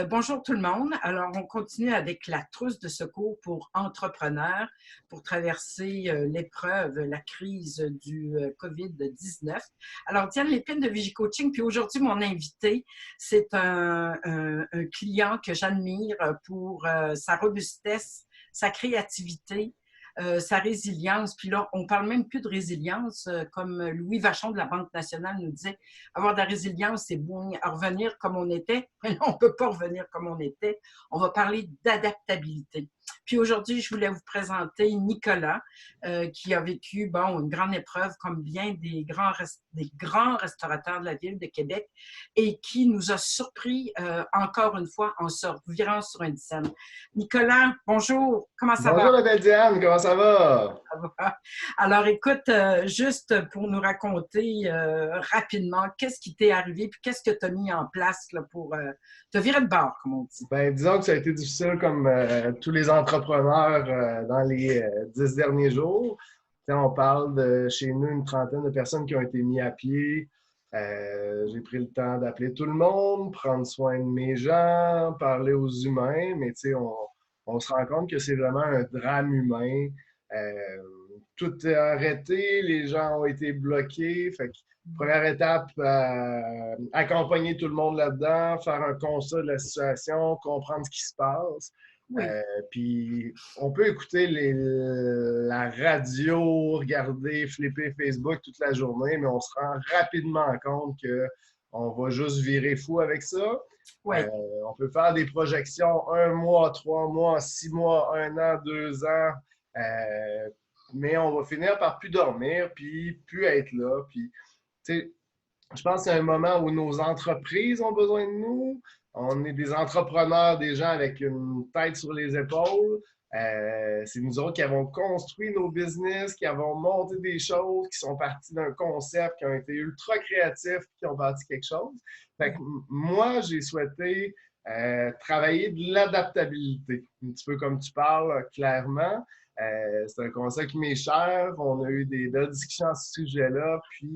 Bonjour tout le monde. Alors, on continue avec la trousse de secours pour entrepreneurs pour traverser l'épreuve, la crise du COVID-19. Alors, Diane Lépine de Vigicoaching, puis aujourd'hui, mon invité, c'est un client que j'admire pour sa robustesse, sa créativité, sa résilience. Puis là, on parle même plus de résilience, comme Louis Vachon de la Banque nationale nous disait, avoir de la résilience, c'est bon, revenir comme on était. Mais non, on ne peut pas revenir comme on était. On va parler d'adaptabilité. Puis aujourd'hui, je voulais vous présenter Nicolas, qui a vécu une grande épreuve comme bien des grands restaurateurs de la ville de Québec et qui nous a surpris encore une fois en se virant sur une scène. Nicolas, bonjour, comment ça va? Bonjour la belle Diane, comment ça va? Alors, écoute, juste pour nous raconter rapidement, qu'est-ce qui t'est arrivé, puis qu'est-ce que tu as mis en place là, pour te virer de bord, comme on dit. Ben, disons que ça a été difficile comme tous les entrepreneurs dans les 10 derniers jours. On parle de chez nous une trentaine de personnes qui ont été mises à pied. J'ai pris le temps d'appeler tout le monde, prendre soin de mes gens, parler aux humains, mais on se rend compte que c'est vraiment un drame humain. Euh, Tout est arrêté, les gens ont été bloqués. Fait que, première étape, accompagner tout le monde là-dedans, faire un constat de la situation, comprendre ce qui se passe. Oui, Puis on peut écouter la radio, regarder, flipper Facebook toute la journée, mais on se rend rapidement compte qu'on va juste virer fou avec ça. oui, On peut faire des projections 1 mois, 3 mois, 6 mois, 1 an, 2 ans. Euh, mais on va finir par plus dormir, puis plus être là. Puis, tu sais, je pense que c'est un moment où nos entreprises ont besoin de nous. On est des entrepreneurs, des gens avec une tête sur les épaules. C'est nous autres qui avons construit nos business, qui avons monté des choses, qui sont partis d'un concept, qui ont été ultra créatifs, qui ont bâti quelque chose. Fait que moi, j'ai souhaité travailler de l'adaptabilité, un petit peu comme tu parles clairement. C'est un concept qui m'est cher. On a eu des belles discussions à ce sujet-là. Puis,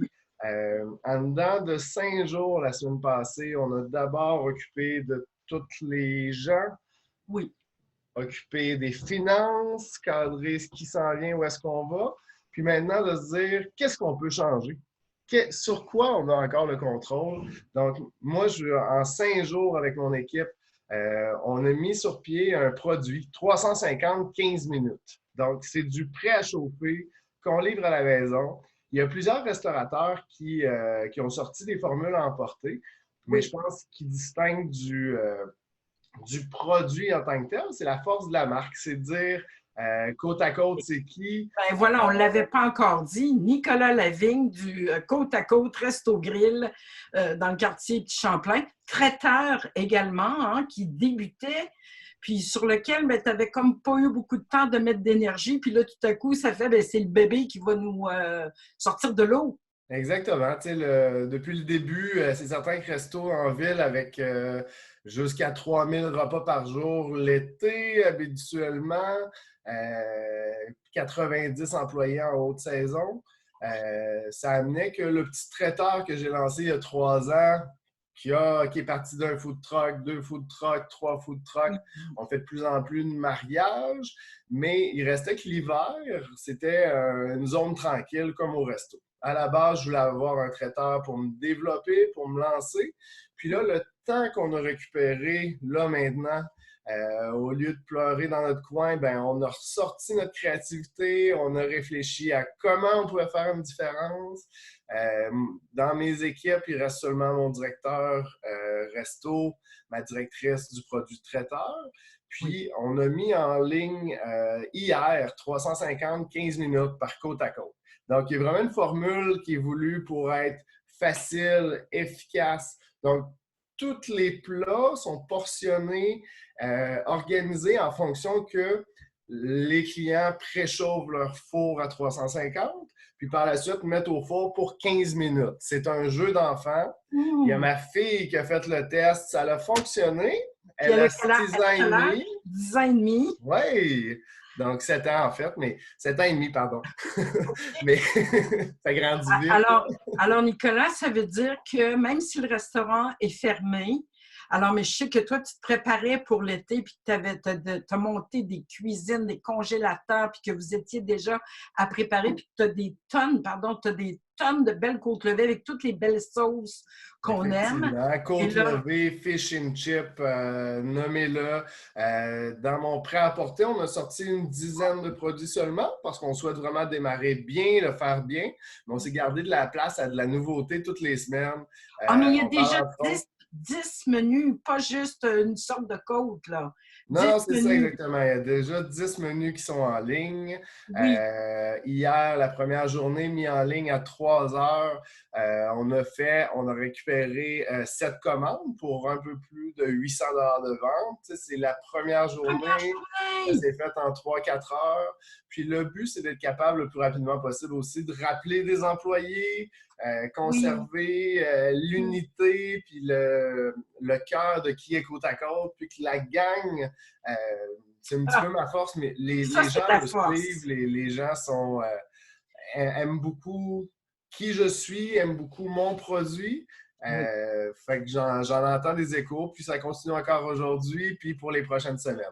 en dedans de 5 jours la semaine passée, on a d'abord occupé de tous les gens, oui. occupé des finances, cadrer ce qui s'en vient, où est-ce qu'on va. Puis maintenant, de se dire, qu'est-ce qu'on peut changer? Sur quoi on a encore le contrôle? Donc, moi, en 5 jours avec mon équipe, on a mis sur pied un produit 350 15 minutes. Donc, c'est du prêt à chauffer qu'on livre à la maison. Il y a plusieurs restaurateurs qui ont sorti des formules à emporter, mais je Oui. pense qu'ils distinguent du produit en tant que tel. C'est la force de la marque. C'est de dire côte à côte, c'est qui. Ben voilà, on ne l'avait pas encore dit. Nicolas Lavigne du Côte à Côte Resto Grill dans le quartier Petit Champlain, traiteur également, hein, qui débutait, puis sur lequel tu n'avais comme pas eu beaucoup de temps de mettre d'énergie. Puis là, tout à coup, ça fait, c'est le bébé qui va nous sortir de l'eau. Exactement. Depuis le début, c'est certain que resto en ville avec jusqu'à 3 000 repas par jour l'été, habituellement, 10 employés en haute saison. Ça amenait que le petit traiteur que j'ai lancé il y a 3 ans, qui est parti d'un food truck, 2 food trucks, 3 food trucks, on fait de plus en plus de mariages, mais il restait que l'hiver, c'était une zone tranquille comme au resto. À la base, je voulais avoir un traiteur pour me développer, pour me lancer. Puis là, le temps qu'on a récupéré, là maintenant, au lieu de pleurer dans notre coin, ben, on a ressorti notre créativité, on a réfléchi à comment on pouvait faire une différence. Dans mes équipes, il reste seulement mon directeur resto, ma directrice du produit traiteur. Oui. Puis, on a mis en ligne hier 350 15 minutes par côte à côte. Donc, il y a vraiment une formule qui est voulue pour être facile, efficace. Donc, tous les plats sont portionnés, organisés en fonction que les clients préchauffent leur four à 350, puis par la suite mettent au four pour 15 minutes. C'est un jeu d'enfant. Il y a Mmh. ma fille qui a fait le test, ça a fonctionné. Puis Elle a 6 ans et quel âge? demi. 10 ans et demi. Oui, donc 7 ans en fait, mais 7 ans et demi, pardon. Mais ça grandit vite. Alors, alors, Nicolas, ça veut dire que même si le restaurant est fermé, Alors, mais je sais que toi, tu te préparais pour l'été, puis tu as monté des cuisines, des congélateurs, puis que vous étiez déjà à préparer, puis tu as des tonnes, pardon, tu as des tonnes de belles côtes levées avec toutes les belles sauces qu'on aime. Effectivement, Et côte là, levée, fish and chip, nommez-le. Dans mon prêt-à-porter, on a sorti une dizaine de produits seulement parce qu'on souhaite vraiment démarrer bien, le faire bien. Mais on s'est gardé de la place à de la nouveauté toutes les semaines. ah, mais il y a On parle déjà entre autres. 10 menus, pas juste une sorte de côte, là. Non, 10 non, c'est ça menus. exactement. Il y a déjà 10 menus qui sont en ligne. Oui. Hier, la première journée, mis en ligne à 3 heures, on a récupéré 7 commandes pour un peu plus de 800 de vente. Tu sais, c'est la première Première journée. Ça journée! s'est fait en 3-4 heures. Puis le but, c'est d'être capable le plus rapidement possible aussi de rappeler des employés, Oui. conserver l'unité, puis le cœur de qui est côte à côte, puis que la gang, euh, c'est un petit peu Ah, ma force, mais les, ça, les c'est gens ta me suivent, force. les gens aiment beaucoup qui je suis, aiment beaucoup mon produit. Oui. Fait que j'en entends des échos, puis ça continue encore aujourd'hui, puis pour les prochaines semaines.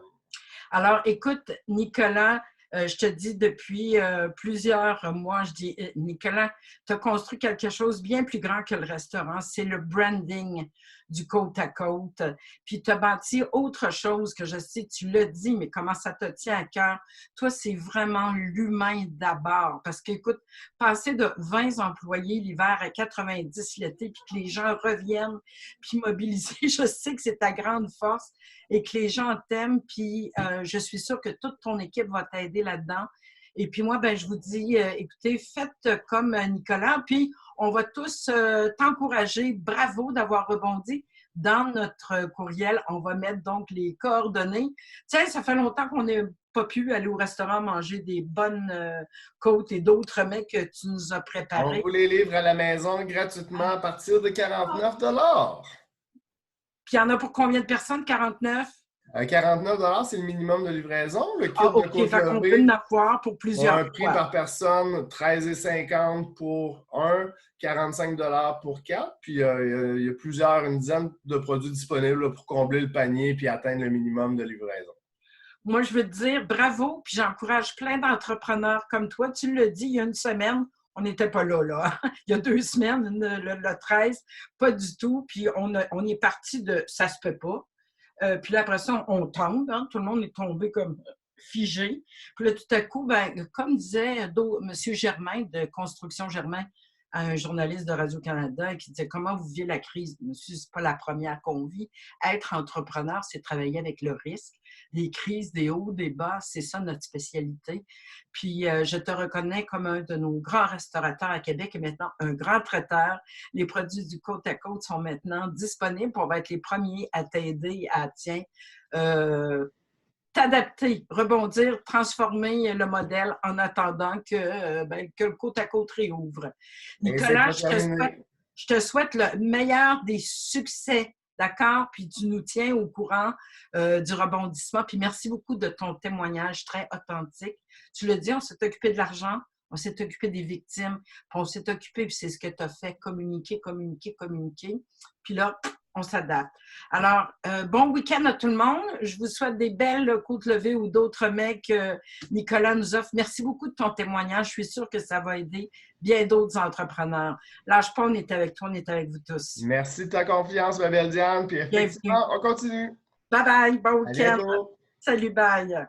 Alors, écoute, Nicolas, je te dis depuis plusieurs mois, je dis, Nicolas, tu as construit quelque chose bien plus grand que le restaurant. C'est le branding du côte à côte. Puis tu as bâti autre chose que je sais, tu l'as dit, mais comment ça te tient à cœur. Toi, c'est vraiment l'humain d'abord. Parce qu'écoute, passer de 20 employés l'hiver à 90 l'été, puis que les gens reviennent, puis mobiliser, je sais que c'est ta grande force et que les gens t'aiment, puis je suis sûre que toute ton équipe va t'aider là-dedans. Et puis moi, ben, je vous dis, écoutez, faites comme Nicolas, puis on va tous t'encourager. Bravo d'avoir rebondi. Dans notre courriel, on va mettre donc les coordonnées. Tiens, ça fait longtemps qu'on n'a pas pu aller au restaurant manger des bonnes côtes et d'autres mets que tu nous as On préparés. vous les livre à la maison gratuitement à partir de 49 $. Puis il y en a pour combien de personnes? 49? 49 $, c'est le minimum de livraison. Le kit Ah, de OK. côte Fait qu'on peut en levée avoir pour a plusieurs un prix fois. par personne, 13,50 pour un, 45 pour quatre. Puis il y a plusieurs, une dizaine de produits disponibles là, pour combler le panier puis atteindre le minimum de livraison. Moi, je veux te dire bravo, puis j'encourage plein d'entrepreneurs comme toi. Tu l'as dit il y a une semaine, on n'était pas là, là. Il y a 2 semaines, le 13, pas du tout. Puis on est parti de ça se peut pas. Puis là, après ça, on tombe, hein, tout le monde est tombé comme figé. Puis là, tout à coup, ben, comme disait M. Germain de Construction Germain, un journaliste de Radio-Canada, qui disait comment vous vivez la crise. Monsieur, c'est pas la première qu'on vit. Être entrepreneur, c'est travailler avec le risque. Des crises, des hauts, des bas, c'est ça notre spécialité. Puis je te reconnais comme un de nos grands restaurateurs à Québec et maintenant un grand traiteur. Les produits du côte à côte sont maintenant disponibles. On va être les premiers à t'aider à, tiens, euh, t'adapter, rebondir, transformer le modèle en attendant que le côte à côte réouvre. Et c'est Nicolas, pas terminé. je te souhaite le meilleur des succès, d'accord? Puis tu nous tiens au courant du rebondissement. Puis merci beaucoup de ton témoignage très authentique. Tu le dis, on s'est occupé de l'argent, on s'est occupé des victimes, puis on s'est occupé, puis c'est ce que tu as fait, communiquer, communiquer, communiquer. Puis là, on s'adapte. Alors, bon week-end à tout le monde. Je vous souhaite des belles côtes levées ou d'autres mets que Nicolas nous offre. Merci beaucoup de ton témoignage. Je suis sûre que ça va aider bien d'autres entrepreneurs. Lâche pas, on est avec toi, on est avec vous tous. Merci de ta confiance, ma belle Diane. Puis Bienvenue. effectivement, on continue. Bye bye, bon À week-end. bientôt. Salut, bye.